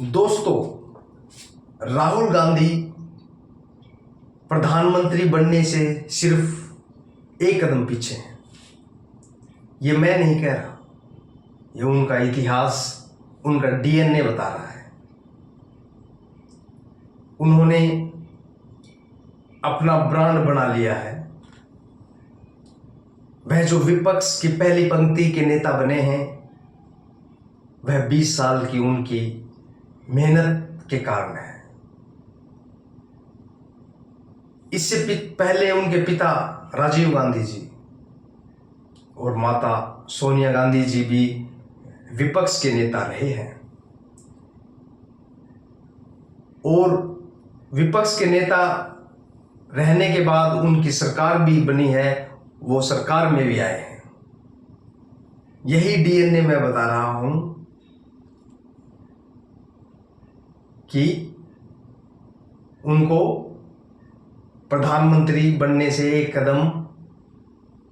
दोस्तों, राहुल गांधी प्रधानमंत्री बनने से सिर्फ एक कदम पीछे हैं। ये मैं नहीं कह रहा, ये उनका इतिहास, उनका डीएनए बता रहा है। उन्होंने अपना ब्रांड बना लिया है। वह जो विपक्ष की पहली पंक्ति के नेता बने हैं, वह 20 साल की उनकी मेहनत के कारण है। इससे पहले उनके पिता राजीव गांधी जी और माता सोनिया गांधी जी भी विपक्ष के नेता रहे हैं, और विपक्ष के नेता रहने के बाद उनकी सरकार भी बनी है, वो सरकार में भी आए हैं। यही डीएनए मैं बता रहा हूं कि उनको प्रधानमंत्री बनने से एक कदम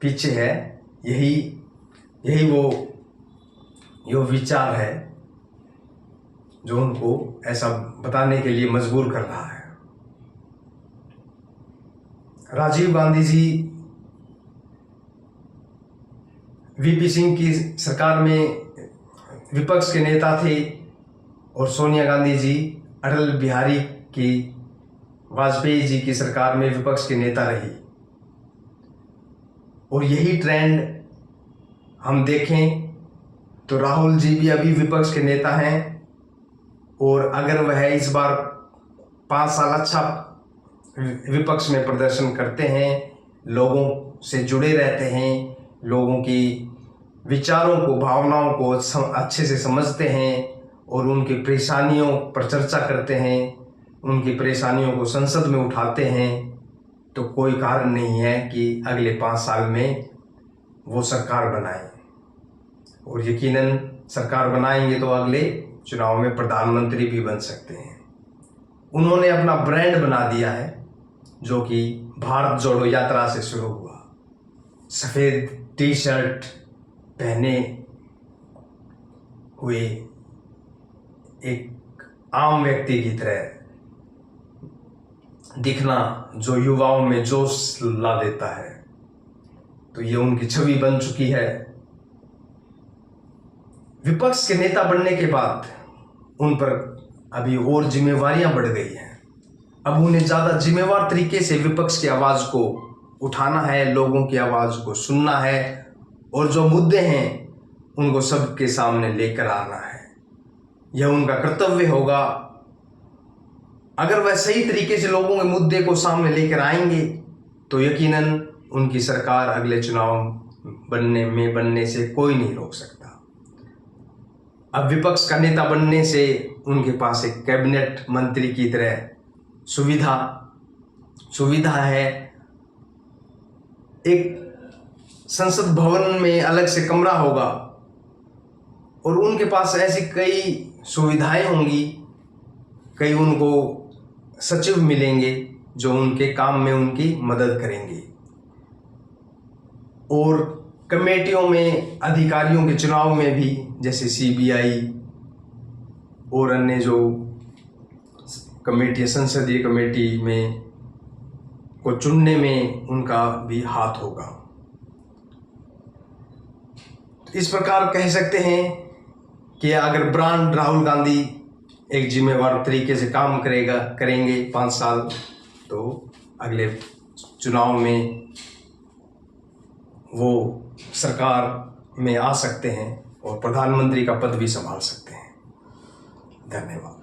पीछे है। यही वो विचार है जो उनको ऐसा बताने के लिए मजबूर कर रहा है। राजीव गांधी जी वीपी सिंह की सरकार में विपक्ष के नेता थे, और सोनिया गांधी जी अटल बिहारी की वाजपेयी जी की सरकार में विपक्ष के नेता रही। और यही ट्रेंड हम देखें तो राहुल जी भी अभी विपक्ष के नेता हैं, और अगर वह इस बार 5 साल अच्छा विपक्ष में प्रदर्शन करते हैं, लोगों से जुड़े रहते हैं, लोगों की विचारों को, भावनाओं को अच्छे से समझते हैं, और उनकी परेशानियों पर चर्चा करते हैं, उनकी परेशानियों को संसद में उठाते हैं, तो कोई कारण नहीं है कि अगले 5 साल में वो सरकार बनाएं। और यकीनन सरकार बनाएंगे तो अगले चुनाव में प्रधानमंत्री भी बन सकते हैं। उन्होंने अपना ब्रांड बना दिया है, जो कि भारत जोड़ो यात्रा से शुरू हुआ। सफ़ेद टी शर्ट पहने हुए एक आम व्यक्ति की तरह दिखना, जो युवाओं में जोश ला देता है, तो ये उनकी छवि बन चुकी है। विपक्ष के नेता बनने के बाद उन पर अभी और जिम्मेवारियां बढ़ गई हैं। अब उन्हें ज़्यादा जिम्मेवार तरीके से विपक्ष की आवाज़ को उठाना है, लोगों की आवाज़ को सुनना है, और जो मुद्दे हैं उनको सबके सामने लेकर आना है। यह उनका कर्तव्य होगा। अगर वह सही तरीके से लोगों के मुद्दे को सामने लेकर आएंगे तो यकीनन उनकी सरकार अगले चुनाव बनने से कोई नहीं रोक सकता। अब विपक्ष का नेता बनने से उनके पास एक कैबिनेट मंत्री की तरह सुविधा है। एक संसद भवन में अलग से कमरा होगा, और उनके पास ऐसी कई सुविधाएं होंगी। कई उनको सचिव मिलेंगे जो उनके काम में उनकी मदद करेंगे, और कमेटियों में अधिकारियों के चुनाव में भी, जैसे सीबीआई और अन्य जो कमेटी, संसदीय कमेटी में को चुनने में उनका भी हाथ होगा। इस प्रकार कह सकते हैं कि अगर ब्रांड राहुल गांधी एक जिम्मेवार तरीके से काम करेंगे 5 साल, तो अगले चुनाव में वो सरकार में आ सकते हैं और प्रधानमंत्री का पद भी संभाल सकते हैं। धन्यवाद।